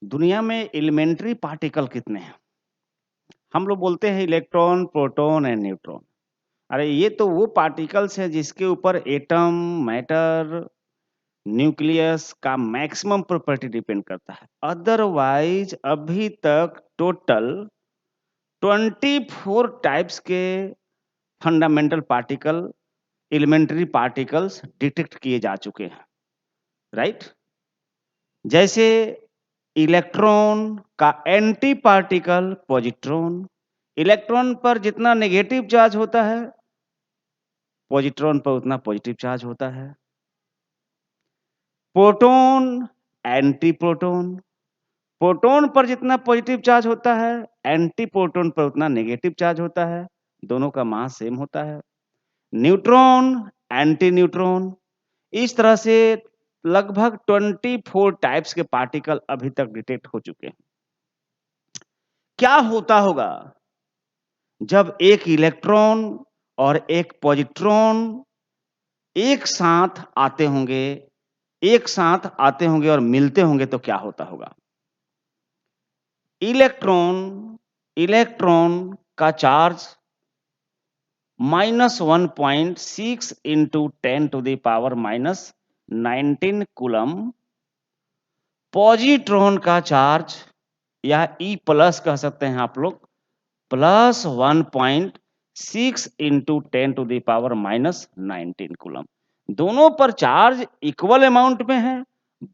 दुनिया में elementary particle कितने हैं? हम लोग बोलते हैं इलेक्ट्रॉन, प्रोटॉन एंड न्यूट्रॉन। अरे ये तो वो पार्टिकल्स हैं जिसके ऊपर एटम, मैटर, न्यूक्लियस का मैक्सिमम प्रॉपर्टी डिपेंड करता है। अदरवाइज अभी तक टोटल 24 टाइप्स के fundamental particle, elementary particles detect किए जा चुके हैं, राइट? जैसे इलेक्ट्रॉन का एंटी पार्टिकल पॉजिट्रॉन। इलेक्ट्रॉन पर जितना नेगेटिव चार्ज होता है, पॉजिट्रॉन पर उतना पॉजिटिव चार्ज होता है। Proton, anti proton. प्रोटॉन पर जितना पॉजिटिव चार्ज होता है, एंटी प्रोटॉन पर उतना नेगेटिव चार्ज होता है। दोनों का मास सेम होता है। Neutron, anti neutron. इस तरह से लगभग 24 टाइप्स के पार्टिकल अभी तक डिटेक्ट हो चुके हैं। क्या होता होगा जब एक इलेक्ट्रॉन और एक पॉजिट्रॉन एक साथ आते होंगे, और मिलते होंगे तो क्या होता होगा? इलेक्ट्रॉन इलेक्ट्रॉन का charge -1.6 into 10 to the power -19 coulomb. Positron का चार्ज या E प्लस कह सकते हैं आप लोग, +1.6 into 10 to the power -19 coulomb. दोनों पर चार्ज इक्वल अमाउंट में है,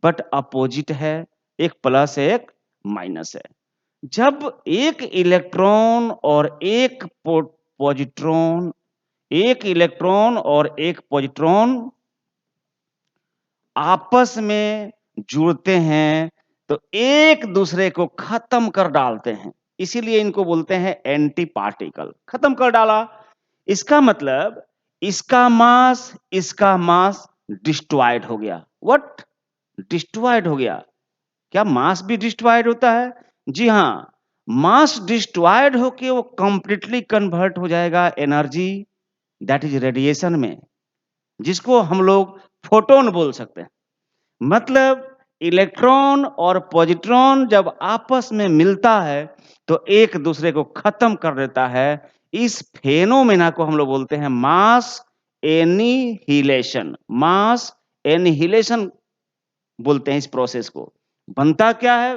बट अपोजिट है, एक प्लस है, एक माइनस है। जब एक इलेक्ट्रॉन और एक पॉजिट्रॉन आपस में जुड़ते हैं तो एक दूसरे को खत्म कर डालते हैं। इसीलिए इनको बोलते हैं एंटी पार्टिकल। खत्म कर डाला, इसका मतलब इसका मास डिस्ट्रॉयड हो गया। व्हाट? डिस्ट्रॉयड हो गया। क्या मास भी डिस्ट्रॉयड होता है? जी हाँ, मास डिस्ट्रॉयड होके वो कंप्लीटली कन्वर्ट हो जाएगा एनर्जी, दैट इज रेडिएशन में, जिसको हम लोग फोटोन बोल सकते हैं। मतलब इलेक्ट्रॉन और पॉजिट्रॉन जब आपस में मिलता है तो एक दूसरे को खत्म कर देता है। इस फेनोमेना को हम लोग बोलते हैं मास एनिहिलेशन। मास एनिहिलेशन बोलते हैं इस प्रोसेस को। बनता क्या है?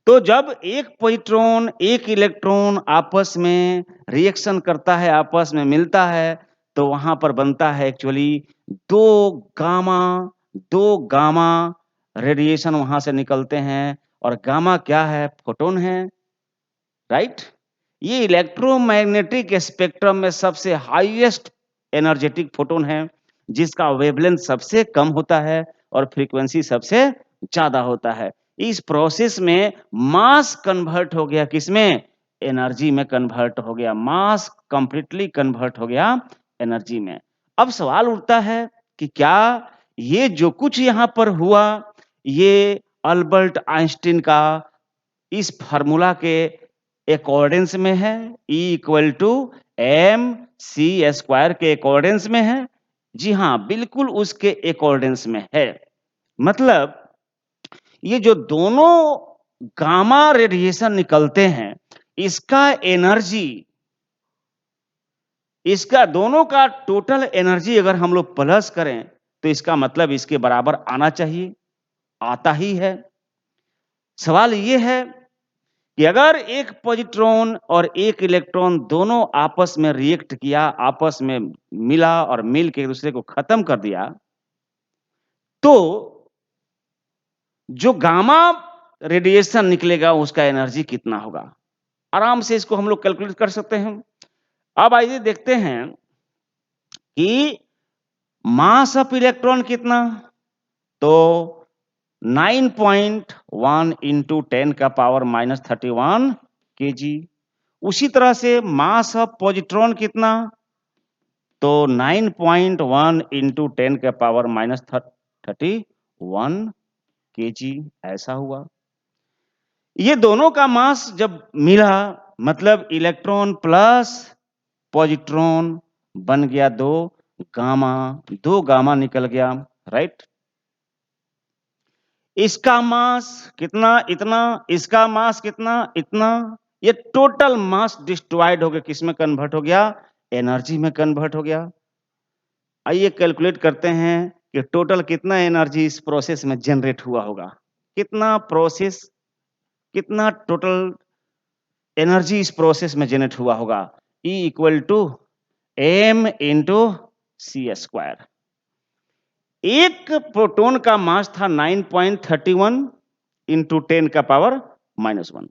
तो जब एक पॉजिट्रॉन, एक इलेक्ट्रॉन आपस में रिएक्शन करता है, आपस में मिलता है, तो वहां पर बनता है एक्चुअली दो गामा दो गामा रेडिएशन वहां से निकलते हैं। और गामा क्या है? फोटोन है, राइट? ये इलेक्ट्रोमैग्नेटिक स्पेक्ट्रम में सबसे हाईएस्ट एनर्जेटिक फोटोन है, जिसका वेवलेंथ सबसे कम होता है और फ्रीक्वेंसी सबसे ज्यादा होता है। इस प्रोसेस में मास कन्वर्ट हो गया, किसमें? एनर्जी में कन्वर्ट हो गया। मास कंप्लीटली कन्वर्ट हो गया एनर्जी में। अब सवाल उठता है कि क्या ये जो कुछ यहाँ पर हुआ, ये अल्बर्ट आइंस्टीन का इस फार्मूला के अकॉर्डेंस में है? E = mc² के अकॉर्डेंस में है? जी हाँ, बिल्कुल उसके अकॉर्डेंस में है। मतलब ये जो दोनों गामा रेडिएशन निकलते हैं, इसका दोनों का टोटल एनर्जी अगर हम लोग प्लस करें तो इसका मतलब इसके बराबर आना चाहिए, आता ही है। सवाल ये है कि अगर एक पॉजिट्रॉन और एक इलेक्ट्रॉन दोनों आपस में रिएक्ट किया, आपस में मिला और मिल के एक दूसरे को खत्म कर दिया, तो जो गामा रेडिएशन निकलेगा उसका एनर्जी कितना होगा? आराम से इसको हम लोग कैलकुलेट कर सकते हैं। अब आइए देखते हैं कि मास ऑफ इलेक्ट्रॉन कितना। तो 9.1 into 10 का पावर -31 kg। उसी तरह से मास ऑफ पॉजिट्रॉन कितना? तो 9.1 into 10 का पावर -31 kg ऐसा हुआ। ये दोनों का मास जब मिला, मतलब इलेक्ट्रॉन प्लस पॉजिट्रॉन बन गया दो गामा निकल गया, राइट? इसका मास कितना, इतना, इसका मास कितना, इतना। ये टोटल मास डिस्ट्रॉयड हो गया, किसमें कन्वर्ट हो गया, एनर्जी में कन्वर्ट हो गया। आइए कैलकुलेट करते हैं कि टोटल कितना एनर्जी इस प्रोसेस में जनरेट हुआ होगा, कितना टोटल एनर्जी इस प्रोसेस में जनरेट हुआ होगा। E equal to m into c square. एक प्रोटॉन का मास था 9.31 इंटू 10 का पावर -1।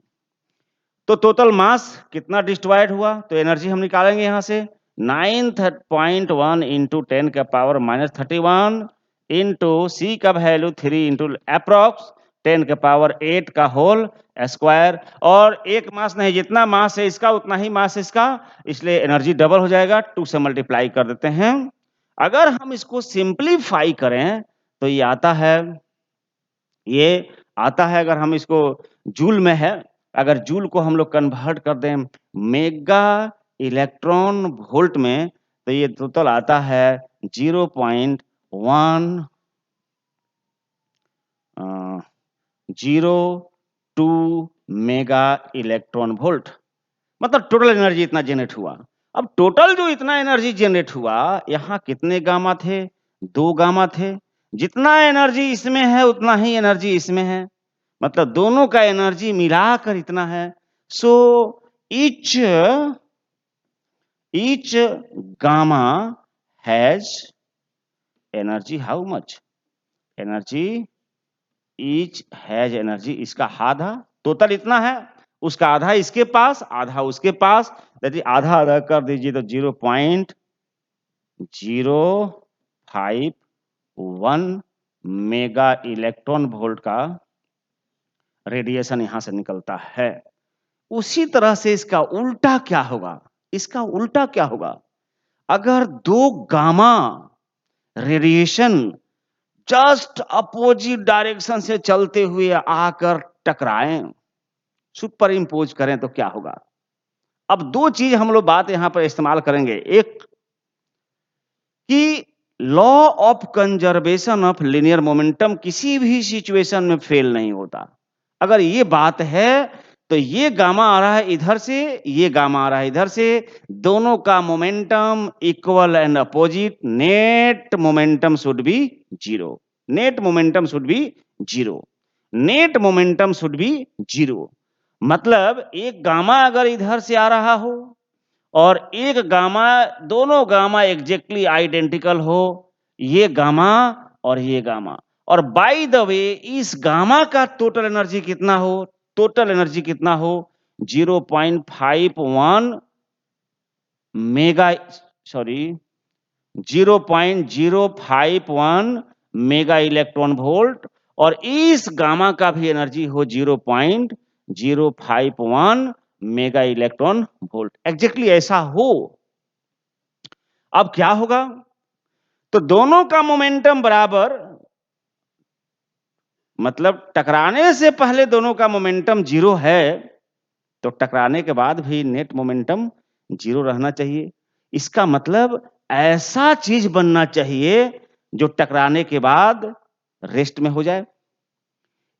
तो टोटल मास कितना डिस्ट्रॉयड हुआ, तो एनर्जी हम निकालेंगे यहां से 9.1 इंटू 10 का पावर -31 इंटू सी का वैल्यू 3 इंटू अप्रॉक्स 10 के पावर 8 का होल स्क्वायर। और एक मास नहीं, जितना मास है इसका उतना ही मास इसका, इसलिए एनर्जी डबल हो जाएगा। 2 से मल्टीप्लाई कर देते हैं। अगर हम इसको सिंप्लीफाई करें तो ये आता है, अगर हम इसको जूल में है, अगर जूल को हम लोग कन्वर्ट कर दें मेगा इलेक्ट्रॉन वोल्ट में, तो ये टोटल आता है 0.102 मेगा इलेक्ट्रॉन वोल्ट। मतलब टोटल एनर्जी इतना जनरेट हुआ। अब टोटल जो इतना एनर्जी जनरेट हुआ, यहाँ कितने गामा थे, 2 गामा थे। जितना एनर्जी इसमें है उतना ही एनर्जी इसमें है, मतलब दोनों का एनर्जी मिलाकर इतना है। So each gamma has energy how much, energy each has energy, इसका आधा, टोटल इतना है, उसका आधा इसके पास, आधा उसके पास, यदि आधा आधा कर दीजिए तो 0.051 मेगा इलेक्ट्रॉन वोल्ट का रेडिएशन यहां से निकलता है। उसी तरह से इसका उल्टा क्या होगा, इसका उल्टा क्या होगा, अगर 2 gamma radiation just opposite direction से चलते हुए आकर टकराएं, सुपर इम्पोज करें तो क्या होगा। अब 2 चीज हम लोग बात यहां पर इस्तेमाल करेंगे। एक कि law of conservation of linear momentum किसी भी सिचुएशन में फेल नहीं होता। अगर ये बात है तो ये गामा आ रहा है इधर से, ये गामा आ रहा है इधर से, दोनों का momentum equal and opposite, net momentum should be zero, net momentum should be zero, net momentum should be zero. मतलब एक गामा अगर इधर से आ रहा हो और एक गामा, दोनों गामा एग्जैक्टली आइडेंटिकल हो, ये गामा और ये गामा, और बाय द वे इस गामा का टोटल एनर्जी कितना हो, टोटल एनर्जी कितना हो 0.51 mega, sorry 0.051 mega electron volt, और इस गामा का भी एनर्जी हो 0.051 मेगा इलेक्ट्रॉन वोल्ट, एग्जैक्टली ऐसा हो। अब क्या होगा, तो दोनों का मोमेंटम बराबर, मतलब टकराने से पहले दोनों का मोमेंटम 0 है, तो टकराने के बाद भी नेट मोमेंटम 0 रहना चाहिए। इसका मतलब ऐसा चीज बनना चाहिए जो टकराने के बाद रेस्ट में हो जाए।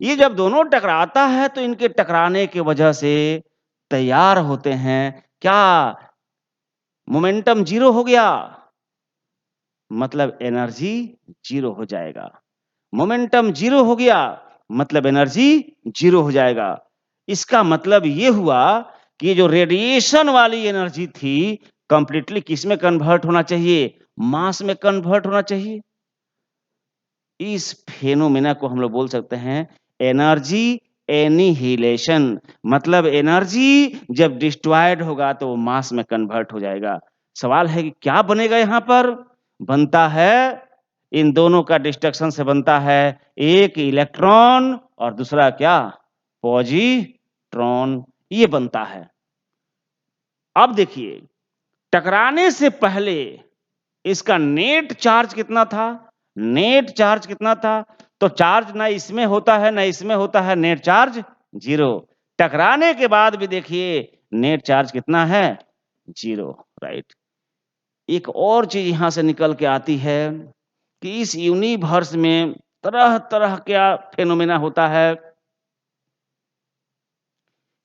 ये जब दोनों टकराता है तो इनके टकराने की वजह से तैयार होते हैं क्या, मोमेंटम 0 हो गया, मतलब एनर्जी 0 हो जाएगा। मोमेंटम 0 हो गया मतलब एनर्जी 0 हो जाएगा। इसका मतलब ये हुआ कि जो रेडिएशन वाली एनर्जी थी कंप्लीटली किस में कन्वर्ट होना चाहिए, मास में कन्वर्ट होना चाहिए। इस फेनोमेना को हम लोग बोल सकते हैं एनर्जी एनिहिलेशन, मतलब एनर्जी जब डिस्ट्रॉयड होगा तो वो मास में कन्वर्ट हो जाएगा। सवाल है कि क्या बनेगा, यहां पर बनता है, इन दोनों का डिस्ट्रक्शन से बनता है एक इलेक्ट्रॉन और दूसरा क्या, पॉजिट्रॉन, ये बनता है। अब देखिए टकराने से पहले इसका नेट चार्ज कितना था, नेट चार्ज कितना था, तो चार्ज ना इसमें होता है ना इसमें होता है, नेट चार्ज 0। टकराने के बाद भी देखिए नेट चार्ज कितना है, 0, राइट। एक और चीज यहां से निकल के आती है कि इस यूनिवर्स में तरह तरह का फेनोमेना होता है,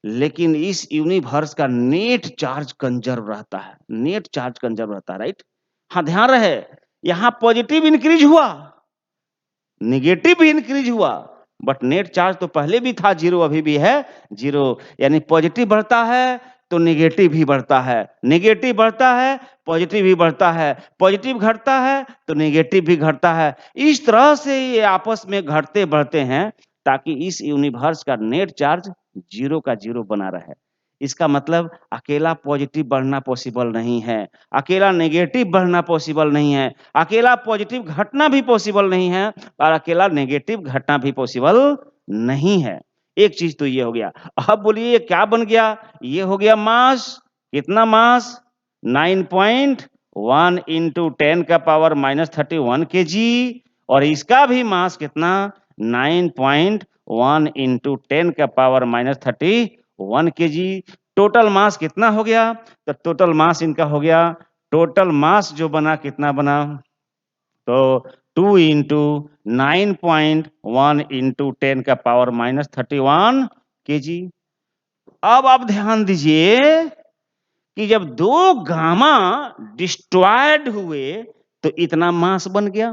लेकिन इस यूनिवर्स का नेट चार्ज कंजर्व रहता है, नेट चार्ज कंजर्व रहता है, राइट? हाँ, ध्यान रहे, यहां पॉजिटिव इंक्रीज हुआ, नेगेटिव भी इंक्रीज हुआ, बट नेट चार्ज तो पहले भी था जीरो, अभी भी है जीरो। यानी पॉजिटिव बढ़ता है तो नेगेटिव भी बढ़ता है, नेगेटिव बढ़ता है पॉजिटिव भी बढ़ता है, पॉजिटिव घटता है तो नेगेटिव भी घटता है। इस तरह से ये आपस में घटते बढ़ते हैं ताकि इस यूनिवर्स का नेट चार्ज जीरो का जीरो बना रहे। इसका मतलब अकेला पॉजिटिव बढ़ना पॉसिबल नहीं है, अकेला नेगेटिव बढ़ना पॉसिबल नहीं है, अकेला पॉजिटिव घटना भी पॉसिबल नहीं है, और अकेला नेगेटिव घटना भी पॉसिबल नहीं है। एक चीज तो ये हो गया। अब बोलिए ये क्या बन गया? ये हो गया मास। कितना मास? 9.1 इंटू 10⁻³ kg, और इसका भी मास कितना? 9.1 इंटू 10⁻³ kg। टोटल मास कितना हो गया? तो टोटल मास इनका हो गया, टोटल मास जो बना कितना बना? तो 2 इंटू 9.1 इंटू 10⁻³ kg। अब आप ध्यान दीजिए कि जब दो गामा डिस्ट्रॉयड हुए तो इतना मास बन गया।